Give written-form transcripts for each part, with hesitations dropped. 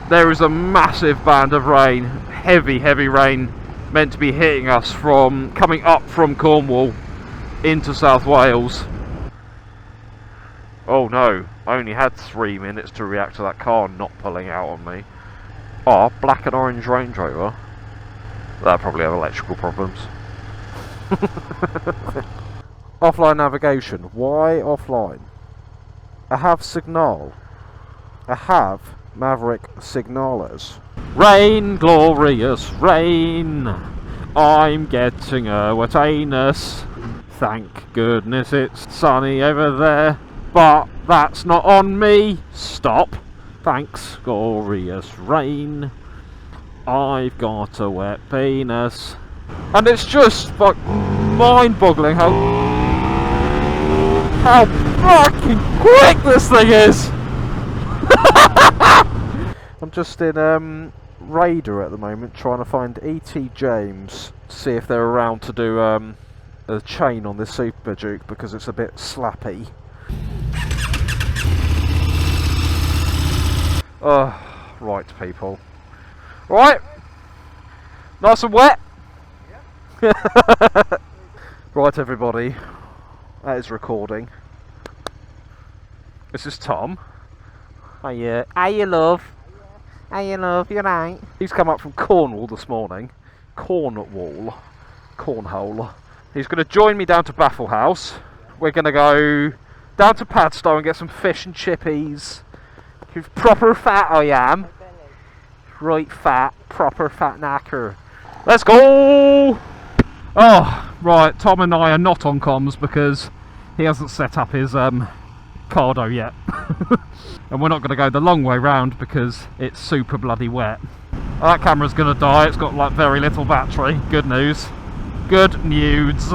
there is a massive band of rain, heavy rain, meant to be hitting us from coming up from Cornwall into South Wales. Oh no, I only had 3 minutes to react to that car not pulling out on me. Oh, black and orange Range Rover. That probably have electrical problems. Offline navigation. Why offline? I have Signal. I have Maverick Signalers. Rain, glorious rain. I'm getting a wet anus. Thank goodness it's sunny over there. But that's not on me. Stop. Thanks, glorious rain. I've got a wet penis. And it's just like mind-boggling how fucking quick this thing is. I'm just in Raider at the moment trying to find E.T. James to see if they're around to do a chain on this Super Duke because it's a bit slappy. Right people. Right, nice and wet. Yep. Right everybody, that is recording. This is Tom. Hiya. Hiya love. Hiya love, you right? He's come up from Cornwall this morning. Cornwall. Cornhole. He's going to join me down to Baffle Haus. We're going to go down to Padstow and get some fish and chippies. Proper fat I am. Right fat, proper fat knacker. Let's go! Oh, right, Tom and I are not on comms because he hasn't set up his cardo yet. And we're not going to go the long way round because it's super bloody wet. Oh, that camera's going to die, it's got like very little battery. Good news. Good news.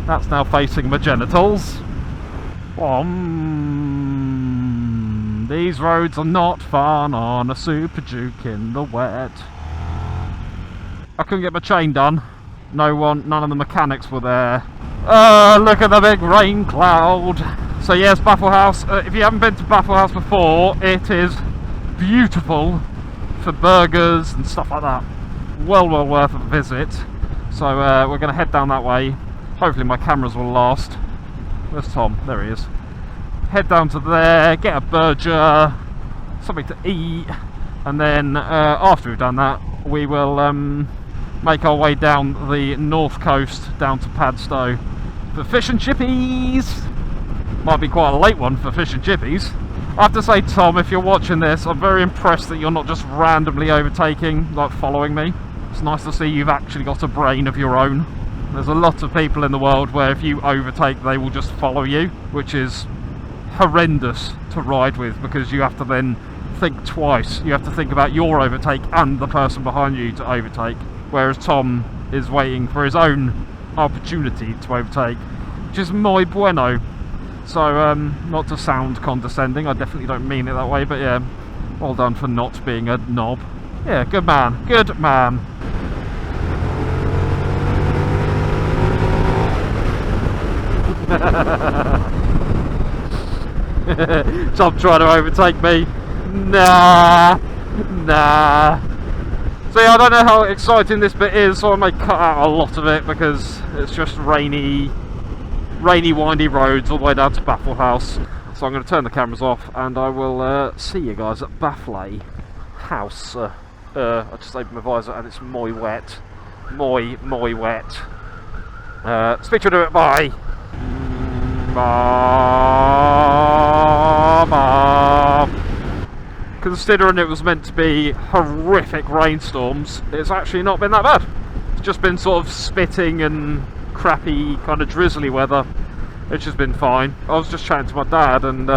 That's now facing my genitals. These roads are not fun on a Super Duke in the wet. I couldn't get my chain done. None of the mechanics were there. Look at the big rain cloud. So yes, Baffle Haus. If you haven't been to Baffle Haus before, it is beautiful for burgers and stuff like that. Well worth a visit. So we're going to head down that way. Hopefully my cameras will last. Where's Tom? There he is. Head down to there, get a burger, something to eat, and then after we've done that, we will make our way down the north coast, down to Padstow for fish and chippies. Might be quite a late one for fish and chippies. I have to say, Tom, if you're watching this, I'm very impressed that you're not just randomly overtaking, like following me. It's nice to see you've actually got a brain of your own. There's a lot of people in the world where if you overtake they will just follow you, which is horrendous to ride with because you have to then think twice. You have to think about your overtake and the person behind you to overtake, whereas Tom is waiting for his own opportunity to overtake, which is muy bueno. So not to sound condescending, I definitely don't mean it that way, but yeah, well done for not being a knob. Yeah, good man, good man. Tom trying to overtake me. Nah. So yeah, I don't know how exciting this bit is, so I may cut out a lot of it because it's just rainy windy roads all the way down to Baffle Haus. So I'm going to turn the cameras off and I will see you guys at Baffle Haus. I just opened my visor and it's muy wet. Muy wet. Speak to you in a bit, bye. Considering it was meant to be horrific rainstorms, it's actually not been that bad. It's just been sort of spitting and crappy kind of drizzly weather, which has been fine. I was just chatting to my dad and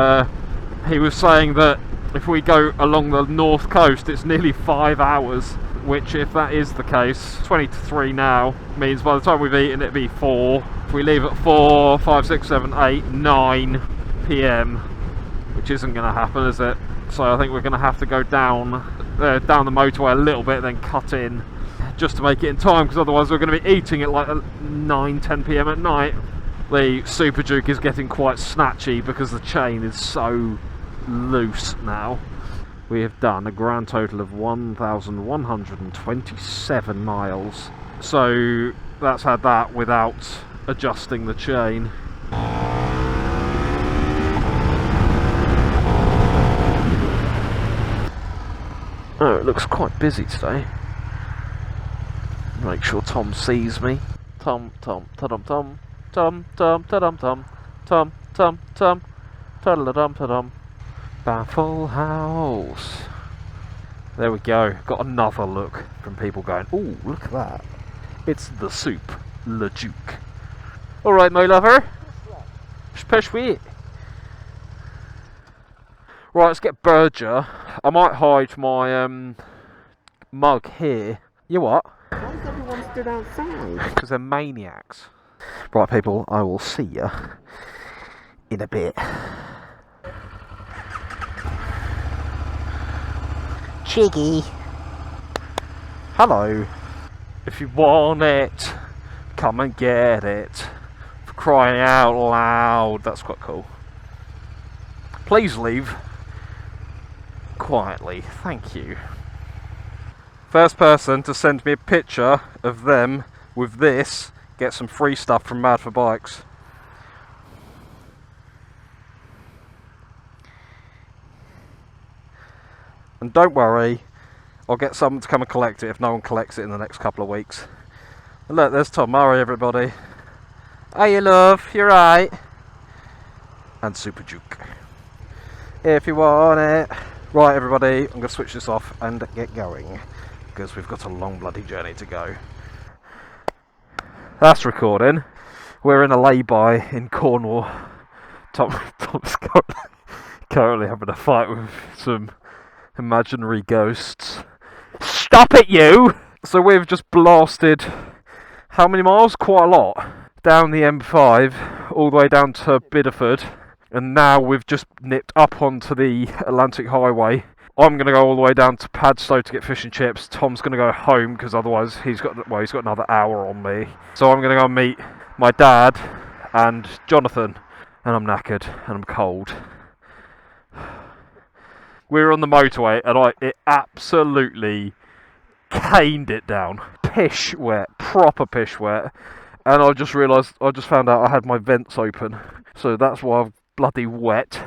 he was saying that if we go along the north coast it's nearly 5 hours, which if that is the case, 20 to 3 now, means by the time we've eaten it'll be 4. If we leave at 4, 5, 6, 7, 8, 9 PM, which isn't going to happen, is it? so I think we're going to have to go down the motorway a little bit, then cut in, just to make it in time, because otherwise we're going to be eating at like 9-10 PM at night. The Super Duke is getting quite snatchy because the chain is so loose now. We have done a grand total of 1,127 miles, so that's had that without adjusting the chain. Oh, it looks quite busy today. Make sure Tom sees me. Tom, Tom, ta-dum, Tom, Tom, Tom, ta-dum, Tom, Tom, Tom, Tom, ta-da-dum, ta-dum. Baffle Haus. There we go. Got another look from people going, "Ooh, look at that! It's the soup, Le Duke." All right, my lover. Sweet. Right, let's get Berger. I might hide my mug here. You what? Why is everyone stood outside? Because they're maniacs. Right, people, I will see you in a bit. Chiggy. Hello. If you want it, come and get it. For crying out loud. That's quite cool. Please leave quietly. Thank you. First person to send me a picture of them with this get some free stuff from Mad for Bikes. And don't worry, I'll get someone to come and collect it if no one collects it in the next couple of weeks. And look, there's Tom Murray, everybody. Hiya, love, you're right. And Super Duke. If you want it. Right, everybody, I'm going to switch this off and get going, because we've got a long bloody journey to go. That's recording. We're in a lay-by in Cornwall. Tom's currently having a fight with some imaginary ghosts. Stop it, you! So we've just blasted, how many miles? Quite a lot. Down the M5, all the way down to Bideford. And now we've just nipped up onto the Atlantic Highway. I'm going to go all the way down to Padstow to get fish and chips. Tom's going to go home because otherwise he's got another hour on me. So I'm going to go meet my dad and Jonathan. And I'm knackered and I'm cold. We were on the motorway and it absolutely caned it down. Pish wet, proper pish wet. And I just found out I had my vents open. So that's why I've bloody wet.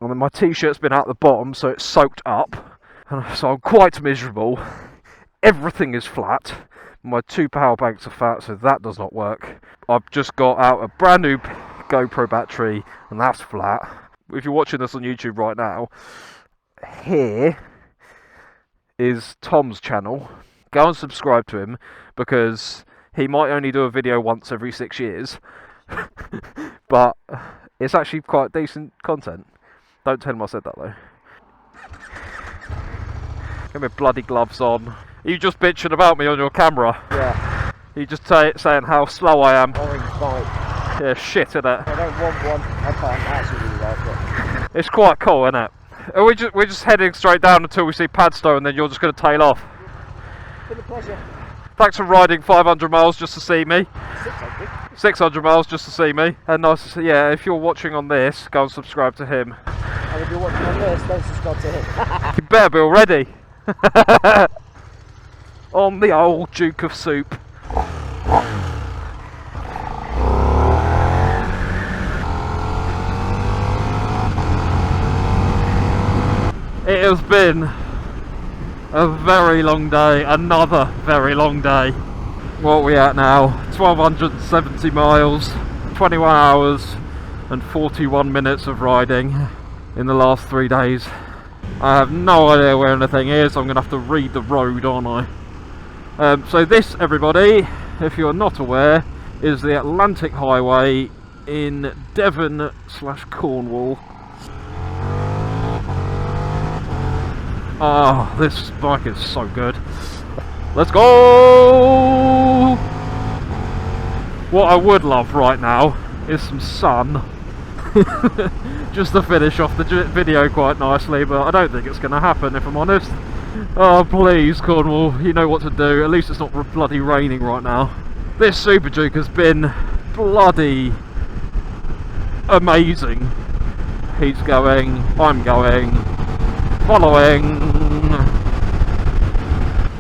And then my t-shirt's been out the bottom, so it's soaked up. And so I'm quite miserable. Everything is flat. My 2 power banks are fat, so that does not work. I've just got out a brand new GoPro battery, and that's flat. If you're watching this on YouTube right now, here is Tom's channel. Go and subscribe to him, because he might only do a video once every 6 years. But it's actually quite decent content. Don't tell him I said that though. Get my bloody gloves on. Are you just bitching about me on your camera? Yeah. Are you just saying how slow I am? Orange bike. Yeah, shit, innit? I don't want one. I can't actually like it. It's quite cool, isn't it? We're just heading straight down until we see Padstow, and then you're just going to tail off. Been a pleasure. Thanks for riding 500 miles just to see me. 600. 600 miles just to see me. And nice to see, yeah, if you're watching on this, go and subscribe to him. And if you're watching on this, don't subscribe to him. You better be already. On the old Duke of Soup. It has been a very long day, another very long day. What are we at now? 1,270 miles, 21 hours and 41 minutes of riding in the last 3 days. I have no idea where anything is, I'm going to have to read the road, aren't I? So this, everybody, if you're not aware, is the Atlantic Highway in Devon/Cornwall. Oh, this bike is so good. Let's go! What I would love right now is some sun. just to finish off the video quite nicely, but I don't think it's going to happen if I'm honest. Oh please Cornwall, you know what to do. At least it's not bloody raining right now. This Super Duke has been bloody amazing. He's going, I'm going, following.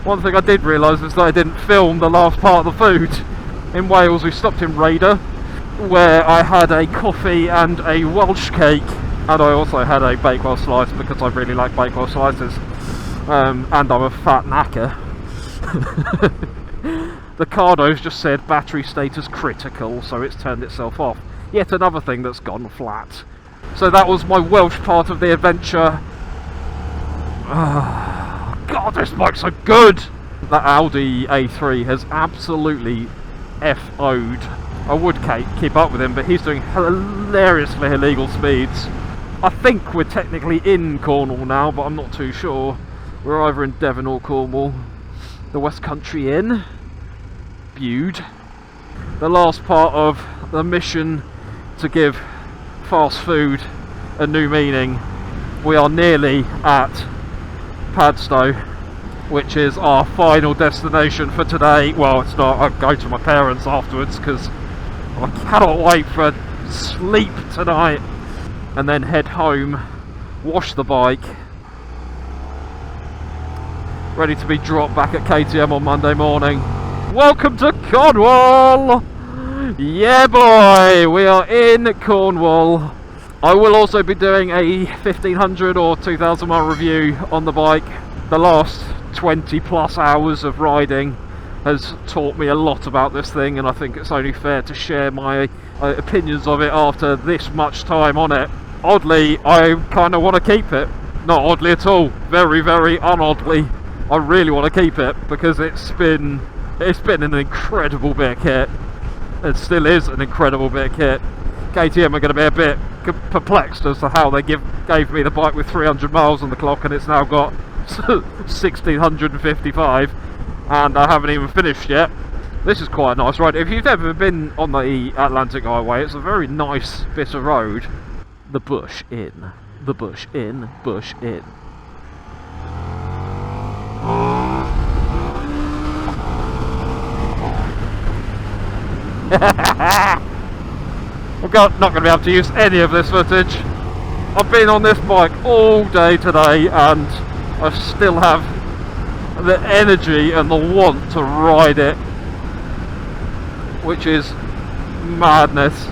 One thing I did realise was that I didn't film the last part of the food. In Wales we stopped in Raider, where I had a coffee and a Welsh cake, and I also had a Bakewell slice because I really like Bakewell slices, and I'm a fat knacker. The Cardo's just said battery status critical, so it's turned itself off. Yet another thing that's gone flat. So that was my Welsh part of the adventure. God, this bike's so good! That Audi A3 has absolutely F-O'd. I would keep up with him, but he's doing hilariously illegal speeds. I think we're technically in Cornwall now, but I'm not too sure. We're either in Devon or Cornwall. The West Country Inn. Bude. The last part of the mission to give fast food a new meaning. We are nearly at Padstow, which is our final destination for today. Well, it's not. I'll go to my parents afterwards because I cannot wait for sleep tonight, and then head home, wash the bike, ready to be dropped back at KTM on Monday morning. Welcome to Cornwall! Yeah boy, we are in Cornwall. I will also be doing a 1500 or 2000 mile review on the bike. The last 20 plus hours of riding has taught me a lot about this thing, and I think it's only fair to share my opinions of it after this much time on it. Oddly, I kind of want to keep it. Not oddly at all, very, very unoddly. I really want to keep it because it's been an incredible bit of kit. It still is an incredible bit of kit. KTM are going to be a bit perplexed as to how they gave me the bike with 300 miles on the clock and it's now got 1655, and I haven't even finished yet. This is quite a nice ride. If you've ever been on the Atlantic Highway, it's a very nice bit of road. The bush in, the bush in, bush in. I'm not going to be able to use any of this footage. I've been on this bike all day today and I still have the energy and the want to ride it, which is madness.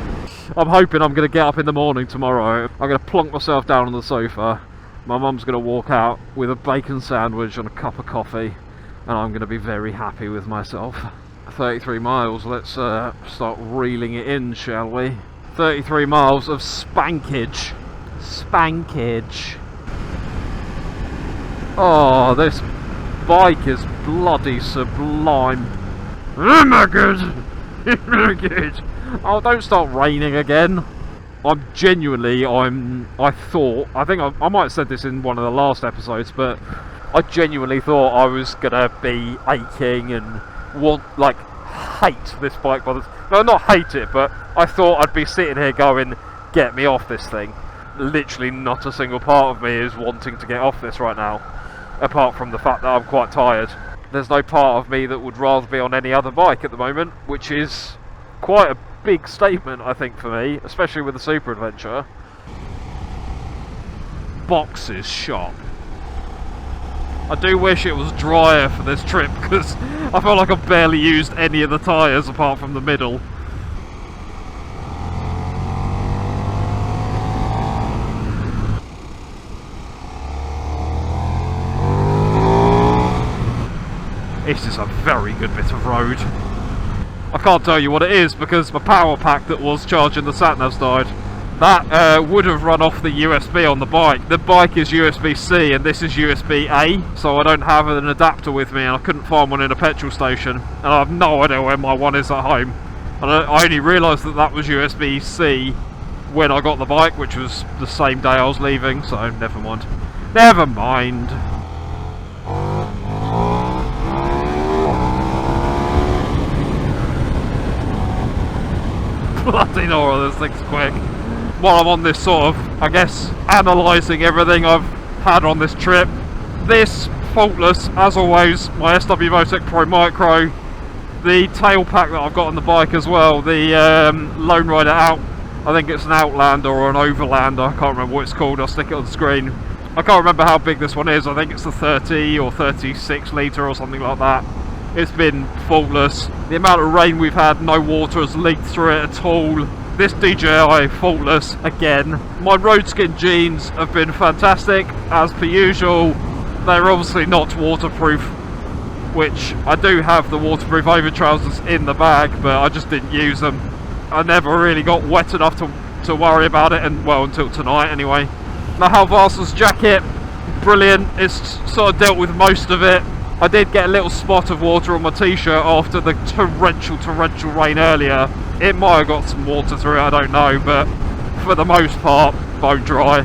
I'm hoping I'm going to get up in the morning tomorrow. I'm going to plonk myself down on the sofa. My mum's going to walk out with a bacon sandwich and a cup of coffee, and I'm going to be very happy with myself. 33 miles, let's start reeling it in, shall we? 33 miles of spankage. Spankage. Oh, this bike is bloody sublime. Oh my god! Oh my god! Oh, don't start raining again. I might have said this in one of the last episodes, but I genuinely thought I was gonna be aching and hate this bike. No, not hate it, but I thought I'd be sitting here going, get me off this thing. Literally not a single part of me is wanting to get off this right now, apart from the fact that I'm quite tired. There's no part of me that would rather be on any other bike at the moment, which is quite a big statement, I think, for me, especially with the Super Adventure. Boxes shop. I do wish it was drier for this trip because I felt like I've barely used any of the tyres apart from the middle. This is a very good bit of road. I can't tell you what it is because my power pack that was charging the sat-navs died. That would have run off the USB on the bike. The bike is USB-C and this is USB-A, so I don't have an adapter with me and I couldn't find one in a petrol station. And I have no idea where my one is at home. And I only realised that that was USB-C when I got the bike, which was the same day I was leaving, so never mind. Never mind. Bloody horror, this thing's quick. while I'm on this sort of, I guess, analysing everything I've had on this trip. This, faultless, as always, my SW Motec Pro Micro. The tail pack that I've got on the bike as well, the Lone Rider Out, I think it's an Outlander or an Overlander, I can't remember what it's called, I'll stick it on the screen. I can't remember how big this one is, I think it's the 30 or 36 litre or something like that. It's been faultless. The amount of rain we've had, no water has leaked through it at all. This DJI, faultless again. My RoadSkin jeans have been fantastic, as per usual. They're obviously not waterproof, which I do have the waterproof over trousers in the bag, but I just didn't use them. I never really got wet enough to worry about it, and well, until tonight anyway. The Halvarssons jacket, brilliant. It's sort of dealt with most of it. I did get a little spot of water on my t-shirt after the torrential rain earlier. It might have got some water through it, I don't know, but for the most part, bone dry.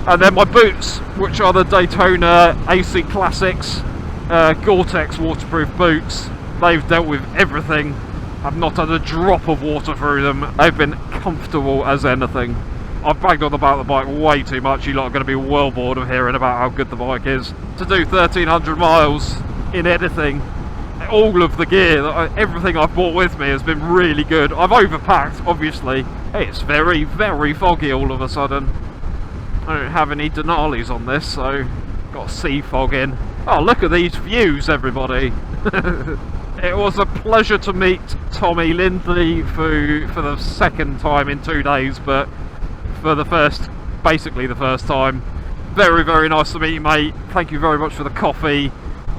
And then my boots, which are the Daytona AC Classics Gore-Tex waterproof boots. They've dealt with everything. I've not had a drop of water through them. They've been comfortable as anything. I've bagged on about the bike way too much. You lot are going to be well bored of hearing about how good the bike is. To do 1,300 miles in anything, all of the gear, everything I've brought with me has been really good. I've overpacked, obviously. It's very, very foggy all of a sudden. I don't have any Denali's on this, so got sea fog in. Oh, look at these views, everybody. It was a pleasure to meet Tommy Lindley for the second time in 2 days, but for the first, basically the first time. Very, very nice to meet you, mate. Thank you very much for the coffee.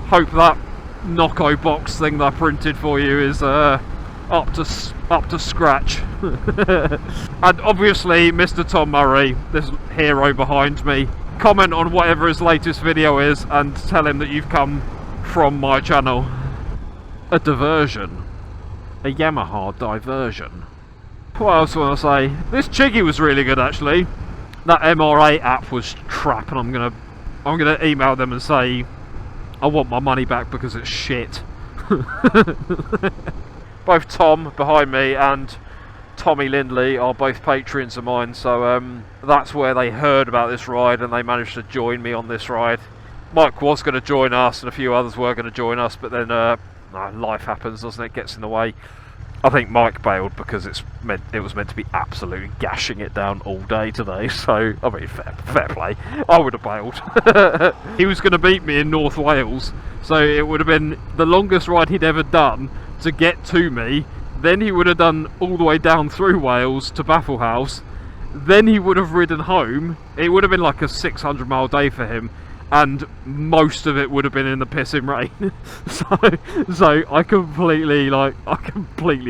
Hope that Nocco box thing that I printed for you is up to scratch. And obviously Mr. Tom Murray, this hero behind me, comment on whatever his latest video is and tell him that you've come from my channel. A diversion. A Yamaha diversion. What else want to say? This Chiggy was really good actually. That MRA app was crap, and I'm gonna email them and say I want my money back because it's shit. Both Tom behind me and Tommy Lindley are both patrons of mine, so that's where they heard about this ride and they managed to join me on this ride. Mike was going to join us and a few others were going to join us, but then life happens, doesn't it? Gets in the way. I think Mike bailed because it was meant to be absolutely gashing it down all day today, so I mean fair play. I would have bailed. He was going to beat me in North Wales, so it would have been the longest ride he'd ever done to get to me. Then he would have done all the way down through Wales to Baffle Haus. Then he would have ridden home. It would have been like a 600-mile day for him, and most of it would have been in the pissing rain. so I completely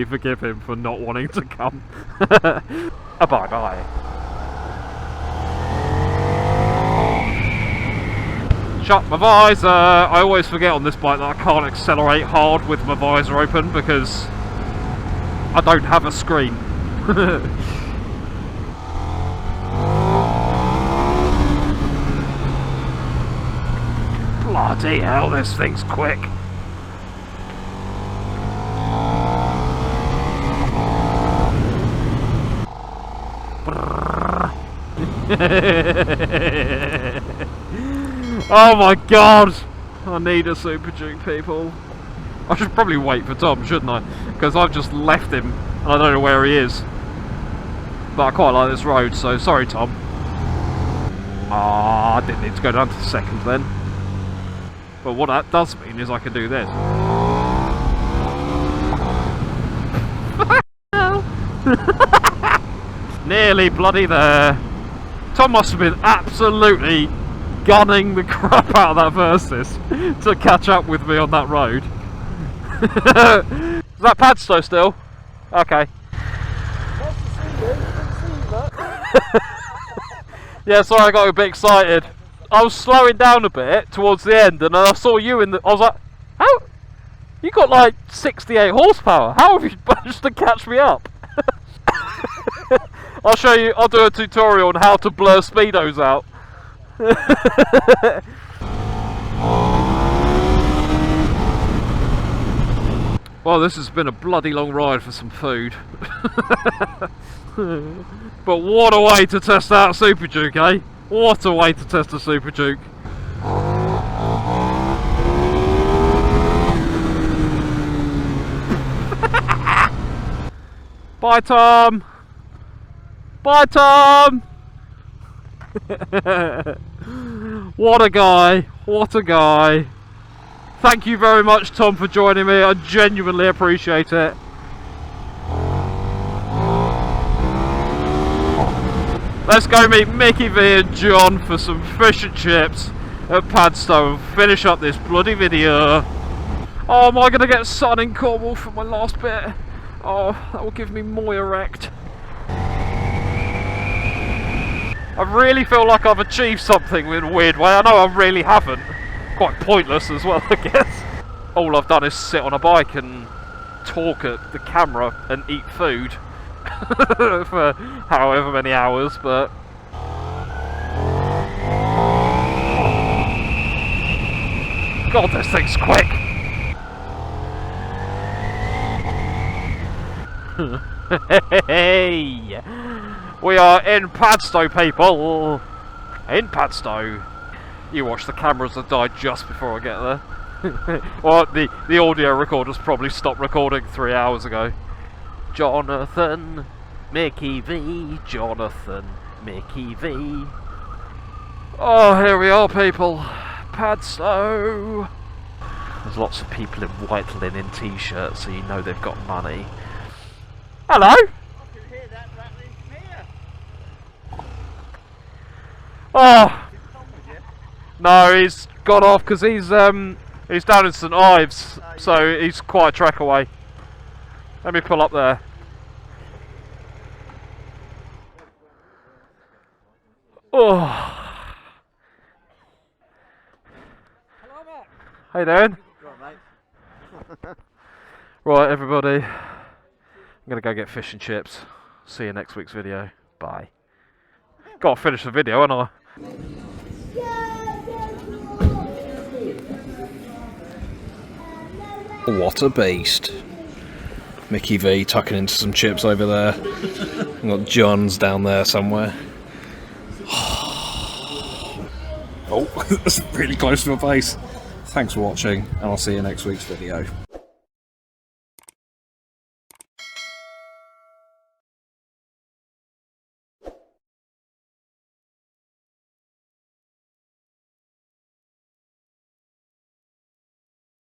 forgive him for not wanting to come. Bye. Shut my visor. I always forget on this bike that I can't accelerate hard with my visor open because I don't have a screen. Bloody hell, this thing's quick. Oh my god! I need a Super Duke, people. I should probably wait for Tom, shouldn't I? Because I've just left him and I don't know where he is. But I quite like this road, so sorry Tom. Ah, I didn't need to go down to second then. But what that does mean is I can do this. Nearly bloody there. Tom must have been absolutely gunning the crap out of that Versys to catch up with me on that road. Is that Padstow still? Okay. Nice to see you. Didn't see you, but... Yeah, sorry, I got a bit excited. I was slowing down a bit towards the end, and then I saw you in the. I was like, "How? You got like 68 horsepower. How have you managed to catch me up?" I'll show you. I'll do a tutorial on how to blur speedos out. Well, this has been a bloody long ride for some food. But what a way to test out a Super Duke, eh? What a way to test a Super Duke. Bye, Tom. Bye, Tom. What a guy. What a guy. Thank you very much, Tom, for joining me. I genuinely appreciate it. Let's go meet Mickey V and John for some fish and chips at Padstow and finish up this bloody video. Oh, am I going to get sun in Cornwall for my last bit? Oh, that will give me more erect. I really feel like I've achieved something in a weird way. I know I really haven't. Quite pointless as well, I guess. All I've done is sit on a bike and talk at the camera and eat food for however many hours, but God, this thing's quick. Hey, we are in Padstow, people. In Padstow. You watch the cameras that died just before I get there. Well, the audio recorder's probably stopped recording 3 hours ago. Jonathan, Mickey V, Jonathan, Mickey V. Oh, here we are, people. Padstow. There's lots of people in white linen t-shirts, so you know they've got money. Hello. I can hear that rattling from here. Oh. No, he's got off because he's down in St Ives, so he's quite a trek away. Let me pull up there. Oh. Hello, Matt. How you doing? Go on, mate. Right, everybody. I'm gonna go get fish and chips. See you next week's video. Bye. Gotta finish the video, haven't I? What a beast. Mickey V tucking into some chips over there. We've got John's down there somewhere. Oh, that's really close to my face. Thanks for watching, and I'll see you next week's video.